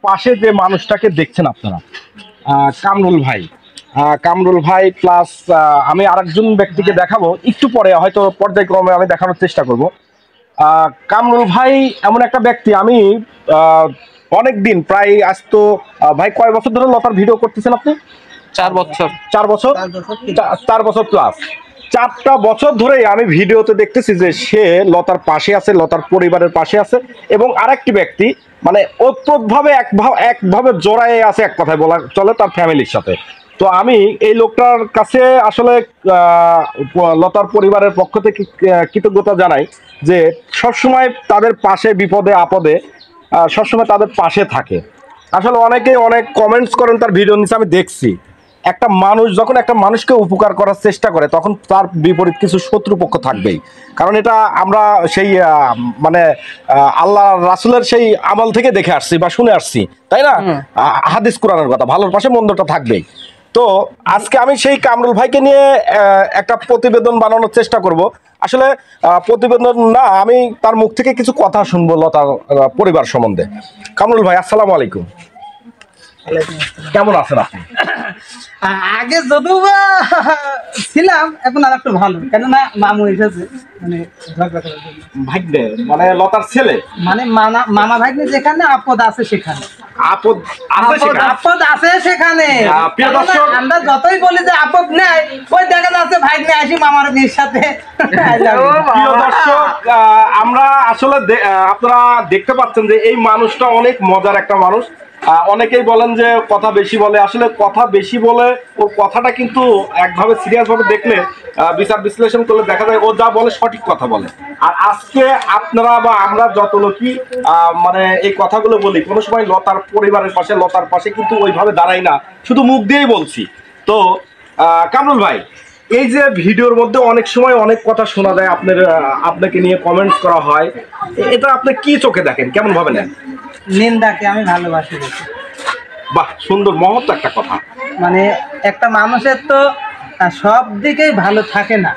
পাশে যে মানুষটাকে দেখছেন আপনারা, কামরুল ভাই প্লাস আমি আরেকজন ব্যক্তিকে দেখাবো একটু পরে, হয়তো পর্যায়ক্রমে আমি দেখানোর চেষ্টা করব। কামরুল ভাই এমন একটা ব্যক্তি, আমি অনেক দিন, প্রায় আজ তো ভাই কয় বছর ধরে লতার ভিডিও করতেছেন আপনি? 4 বছর। 4 বছর 4 বছর প্লাস। 4টা বছর ধরে আমি ভিডিওতে দেখতেছি যে সে লতার পাশে আছে, লতার পরিবারের পাশে আছে, এবং আরেকটি ব্যক্তি মানে ওতপ্রোতভাবে একভাবে জড়ায়ে আছে, এক কথায় বলা চলে, তার ফ্যামিলির সাথে। তো আমি এই লোকটার কাছে আসলে লতার পরিবারের পক্ষ থেকে কৃতজ্ঞতা জানাই যে সবসময় তাদের পাশে বিপদে আপদে সবসময় তাদের পাশে থাকে। আসলে অনেকেই অনেক কমেন্টস করেন তার ভিডিও নিচে, আমি দেখছি। একটা মানুষ যখন একটা মানুষকে উপকার করার চেষ্টা করে তখন তার বিপরীত কিছু শত্রুপক্ষ থাকবেই, কারণ এটা আমরা সেই মানে আল্লাহ রাসূলের সেই আমল থেকে দেখে আসছি বা শুনে আসছি, তাই না? হাদিস কোরআনের কথা, ভালোর পাশে মন্দটা থাকবেই। তো আজকে আমি সেই কামরুল ভাইকে নিয়ে একটা প্রতিবেদন বানানোর চেষ্টা করব। আসলে প্রতিবেদন না, আমি তার মুখ থেকে কিছু কথা শুনবো লতার পরিবার সম্বন্ধে। কামরুল ভাই, আসসালামু আলাইকুম। কেমন আছেন আপনি? আগে যদিও ছিলাম, এখন আর একটু ভালো, কেননা মামু এসেছে মানে ঝগড়া করার জন্য। ভাগ্নে মানে লতার ছেলে, মানে মামা ভাগ্নে যেখানে আপদ আছে সেখানে, আপদ আছে সেখানে। প্রিয় দর্শক, আমরা যতই বলি যে আপদ নেই, ওই দেখা যাচ্ছে ভাগ্নে আসি মামার মেয়ের সাথে। প্রিয় দর্শক, আমরা আসলে আপনারা দেখতে পাচ্ছেন যে এই মানুষটা অনেক মজার একটা মানুষ। অনেকেই বলেন যে কথা বেশি বলে, আসলে কথা বেশি বলে ওর কথাটা কিন্তু একভাবে সিরিয়াস ভাবে দেখলে বিচার বিশ্লেষণ করলে দেখা যায় ও যা বলে সঠিক কথা বলে। আর আজকে আপনারা বা আমরা যত লোকই মানে এই কথাগুলো বলি, কোনো সময় লতার পরিবারের পাশে, লতার পাশে কিন্তু ওইভাবে দাঁড়াই না, শুধু মুখ দিয়েই বলছি। তো কামরুল ভাই, এই যে ভিডিওর মধ্যে অনেক সময় অনেক কথা শোনা যায়, আপনাকে নিয়ে কমেন্টস করা হয়, এটা আপনি কি চোখে দেখেন, কেমন ভাবে নেন? নিন্দাকে আমি ভালোবাসি বেশি। বাহ, সুন্দর, মহৎ একটা কথা। মানে একটা মানুষের তো সব দিকেই ভালো থাকে না,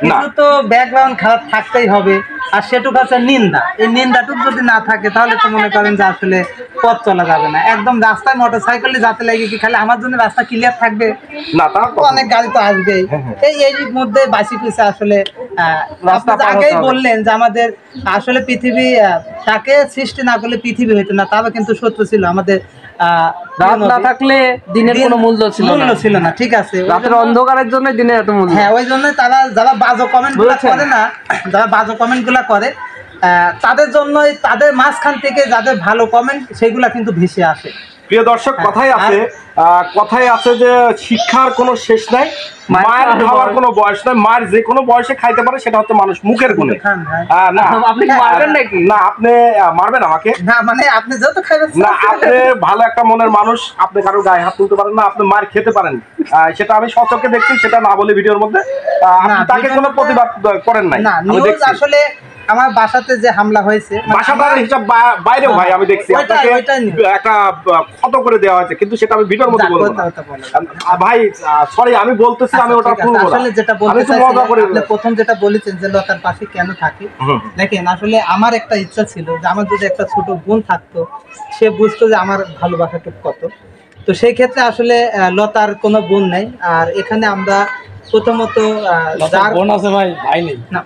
কিন্তু তো ব্যাকগ্রাউন্ড খারাপ থাকতেই হবে। আর সেটুকু আছে নিন্দা, এই নিন্দাটুকু যদি না থাকে তাহলে তো মনে করেন যে আসলে পথ চলা যাবে না। একদম রাস্তায় মোটরসাইকেলে যাতে লাগে কি খালি আমার জন্য রাস্তা ক্লিয়ার থাকবে না, তা অনেক গাড়ি তো আসবেই। এই মধ্যে বাসি পিছে আসলে রাস্তা আগেই বললেন যে আমাদের আসলে পৃথিবী তাকে সৃষ্টি না করলে পৃথিবী হইতো না, তারও কিন্তু সত্য ছিল। আমাদের রাত না থাকলে দিনের কোনো মূল্য ছিল না, ঠিক আছে? রাতের অন্ধকারের জন্য দিনের এত মূল্য। হ্যাঁ, ওই জন্য তারা যারা বাজে কমেন্টগুলো করে না, যারা বাজে কমেন্টগুলো করে তাদের জন্যই, তাদের মাঝখান থেকে যাদের ভালো কমেন্ট সেগুলা কিন্তু ভেসে আসে। প্রিয় দর্শক, কথাই আছে যে শিক্ষার কোনো শেষ নাই, মায়ের খাওয়ার কোনো বয়স নাই, মায়ের যে কোনো বয়সে খাইতে পারে, সেটা হচ্ছে মানুষ মুখের গুণে। না, আপনি মারবেন নাকি? না, আপনি মারবেন আমাকে না, মানে আপনি যত খাইবেন না, আপনি ভালো একটা মনের মানুষ, আপনি কারো গায়ে হাত তুলতে পারেন না, আপনি মার খেতে পারেন, সেটা আমি সচক্ষে দেখছি, সেটা না বলে ভিডিওর মধ্যে আপনি তাকে কোনো প্রতিবাদ করেন নাই। আসলে আমার বাসাতে যে হামলা হয়েছে, বাসাটার হিসাব বাইরেও ভাই আমি দেখছি আপনাকে একটা ক্ষত করে দেওয়া হয়েছে, কিন্তু সেটা আমি ভিডিওর মধ্যে বলবো না ভাই, সরি, আমি বলতেছি, আমি ওটা বলবো না। আসলে যেটা বলতে চাইছিলাম, প্রথম যেটা বলেছেন যে লতার পাশে কেন থাকি, দেখেন আসলে আমার একটা ইচ্ছা ছিল যে আমার যদি একটা ছোট বোন থাকতো, সে বুঝতো যে আমার ভালোবাসাটুকু কত। তো সেই ক্ষেত্রে আসলে লতার কোনো বোন নেই, আর এখানে আমরা প্রথমত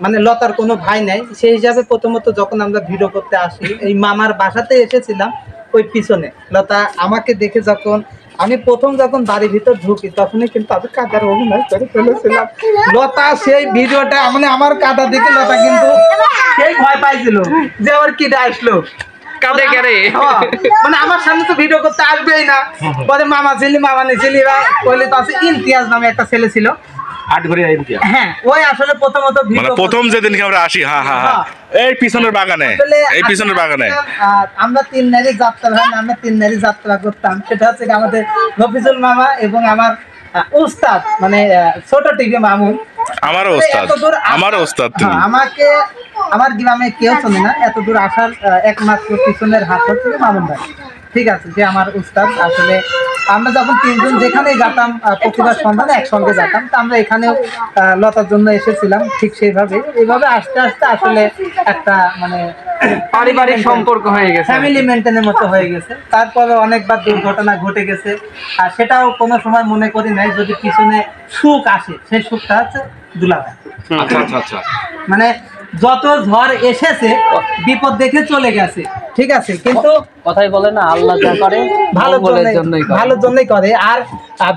মানে লতার কোনো ভাই নাই, সেই হিসাবে প্রথমত যখন আমরা ভিডিও করতে আসি এই মামার বাসাতে এসেছিলাম, ওই পিছনে লতা আমাকে দেখে যখন আমি যখন বাড়ির ভিতর ঢুকি, তখনই কিন্তু আমি কাদার অভিনয় করে ফেলেছিলাম। লতা সেই ভিডিওটা মানে আমার কাদা দেখে লতা কিন্তু সেই ভয় পাইছিল যে ওর কি আসলো, মানে আমার সামনে তো ভিডিও করতে আসবেই না। পরে মামা ছিলি বলে তো আছে ইমতিয়াজ নামে একটা ছেলে ছিল, হ্যাঁ, ওই আসলে প্রথম যেদিনকে আমরা আসি, এই পিছনের বাগানে, আমরা 3 নারী যাত্রা হয় না, আমরা 3 নারী যাত্রা করতাম। সেটা হচ্ছে আমাদের নফিজুল মামা এবং আমার উস্তাদ, মানে ছোট টিভি মামুন, আমারও উস্তাদ। আমাকে আমার গ্রামে কেউ চলে না, এত দূর আসার একমাত্র পিছনের হাত হচ্ছে মামুন ভাই, ঠিক আছে? যে আমার উস্তাদ। আসলে আমরা যখন 3 জন যেখানেই যেতাম প্রতিবার সন্ধানে একসঙ্গে যেতাম, তো আমরা এখানেও লতার জন্য এসেছিলাম ঠিক সেইভাবে। এইভাবে আস্তে আস্তে আসলে একটা মানে পারিবারিক সম্পর্ক হয়ে গেছে, ফ্যামিলি মেনটেনের মতো হয়ে গেছে। তারপরে অনেকবার দুর্ঘটনা ঘটে গেছে, আর সেটাও কোনো সময় মনে করি নাই যদি পিছনে সুখ আসে, সেই সুখটা হচ্ছে দুলাভাই। আচ্ছা আচ্ছা আচ্ছা। মানে যত ঝড় এসেছে বিপদ দেখে চলে গেছে, ঠিক আছে, কিন্তু কথাই বলে না আল্লাহ যা করে মঙ্গলের জন্যই করে। ভালোর জন্যই করে। আর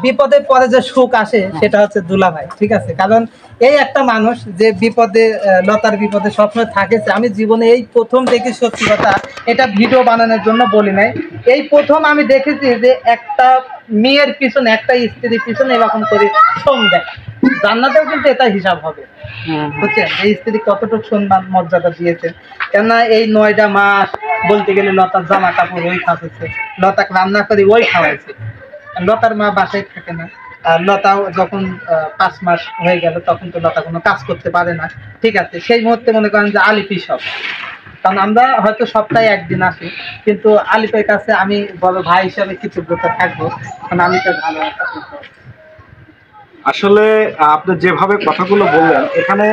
বিপদের পরে যে সুখ আসে সেটা হচ্ছে দুলাভাই, ঠিক আছে। কারণ এই একটা মানুষ যে বিপদে, লতার বিপদে সবসময় থাকেছে। আমি জীবনে এই প্রথম দেখি, সত্যি কথা, এটা ভিডিও বানানোর জন্য বলি নাই, এই প্রথম আমি দেখেছি যে একটা মেয়ের পিছনে, একটা স্ত্রীর পিছনে এরকম করে শ্রম দেয়। জান্নাতেও কিন্তু এটা হিসাব হবে, বুঝছেন, এই স্ত্রী কতটুকু সম্মান মর্যাদা দিয়েছেন। কেননা এই 9টা মাস বলতে গেলে লতার জামা কাপড় ওই খাওয়াইছে, লতাকে রান্না করে ওই খাওয়াইছে। লতার মা বাসায় থাকে না, আর লতাও যখন 5 মাস হয়ে গেল তখন তো লতা কোনো কাজ করতে পারে না, ঠিক আছে। সেই মুহূর্তে মনে করেন যে আলিপি সব, কারণ আমরা হয়তো সপ্তাহে একদিন আসি, কিন্তু আলিপের কাছে আমি বড় ভাই হিসাবে কৃতজ্ঞতা থাকবো, কারণ আলিপের ভালো একটা আসলে আপনি যেভাবে কথাগুলো বললেন, এখানে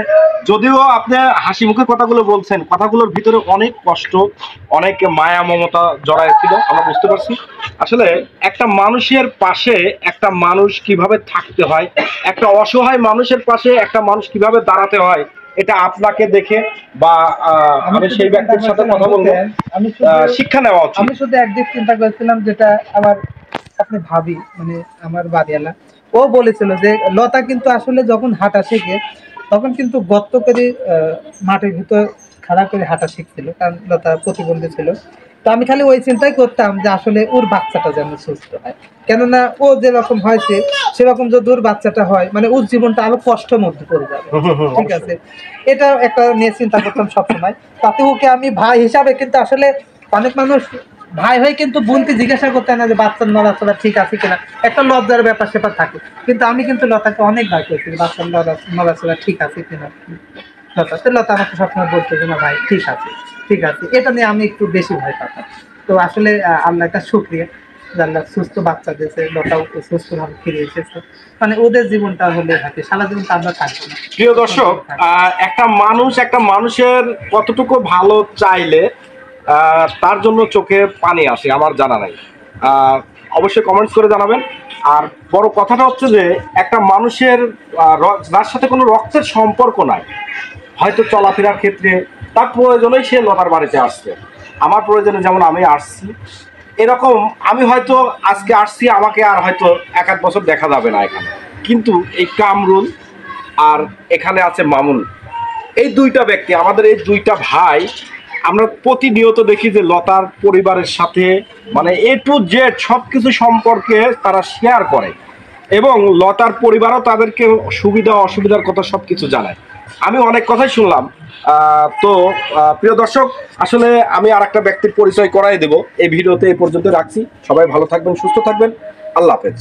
যদিও আপনি হাসি মুখে কথাগুলো বলছেন, কথাগুলোর ভিতরে অনেক কষ্ট, অনেক মায়া মমতা জড়ায় ছিল, আমরা বুঝতে পারছি। আসলে একটা মানুষের পাশে একটা মানুষ কিভাবে থাকতে হয়, একটা অসহায় মানুষের পাশে একটা মানুষ কিভাবে দাঁড়াতে হয়, এটা আপনাকে দেখে বা আমি সেই ব্যক্তির সাথে কথা বলবো, আমি শিক্ষা নেওয়া উচিত। আমি শুধু একদিক চিন্তা করেছিলাম, যেটা আমার আপনি ভাবি, মানে আমার বাড়িওয়ালা, ও বলেছিল যে লতা কিন্তু আসলে যখন হাঁটা শেখে তখন কিন্তু গর্ত করে মাটির ভিতর খাড়া করে হাঁটা শিখছিল, কারণ লতা প্রতিবন্ধী ছিল। তো আমি খালি ওই চিন্তাই করতাম যে আসলে ওর বাচ্চাটা যেন সুস্থ হয়, কেননা ও যেরকম হয়েছে সেরকম যদি ওর বাচ্চাটা হয়, মানে ওর জীবনটা আরো কষ্টের মধ্যে পড়ে যাবে, ঠিক আছে। এটা একটা নিয়ে চিন্তা করতাম সবসময়। তাতে ওকে আমি ভাই হিসাবে, কিন্তু আসলে অনেক মানুষ ভাই হয়ে কিন্তু বোনকে জিজ্ঞাসা করতে না যে বাচ্চার নড়াচড়া ঠিক আছে কিনা, একটা লজ্জার ব্যাপার স্যাপার থাকে। কিন্তু আমি কিন্তু লতাকে অনেক ভাই করেছি বাচ্চার নড়াচড়া ঠিক আছে কিনা। লতা আমাকে সবসময় বলতো যে না ভাই ঠিক আছে, ঠিক আছে। এটা নিয়ে আমি একটু বেশি ভয় পাতাম। তো আসলে আল্লাহ একটা শুকরিয়া, যে আল্লাহ সুস্থ বাচ্চা দিয়েছে, লতাও সুস্থভাবে ফিরে এসেছে। মানে ওদের জীবনটা হলে থাকে, সারা জীবনটা আমরা থাকবো না। প্রিয় দর্শক, একটা মানুষ একটা মানুষের কতটুকু ভালো চাইলে তার জন্য চোখে পানি আসে আমার জানা নাই। অবশ্যই কমেন্টস করে জানাবেন। আর বড় কথাটা হচ্ছে যে একটা মানুষের যার সাথে কোনো রক্তের সম্পর্ক নাই, হয়তো চলাফেরার ক্ষেত্রে তার প্রয়োজনেই সে লতার বাড়িতে আসছে, আমার প্রয়োজনে যেমন আমি আসছি, এরকম আমি হয়তো আজকে আসছি, আমাকে আর হয়তো 1-8 বছর দেখা যাবে না এখানে, কিন্তু এই কামরুল আর এখানে আছে মামুন, এই দুইটা ব্যক্তি, আমাদের এই দুইটা ভাই, আমরা প্রতিনিয়ত দেখি যে লতার পরিবারের সাথে মানে A to Z সব কিছু সম্পর্কে তারা শেয়ার করে, এবং লতার পরিবারও তাদেরকে সুবিধা অসুবিধার কথা সব কিছু জানায়। আমি অনেক কথাই শুনলাম। তো প্রিয় দর্শক, আসলে আমি আর একটা ব্যক্তির পরিচয় করাই দেব এই ভিডিওতে। এই পর্যন্ত রাখছি। সবাই ভালো থাকবেন, সুস্থ থাকবেন। আল্লাহ হাফেজ।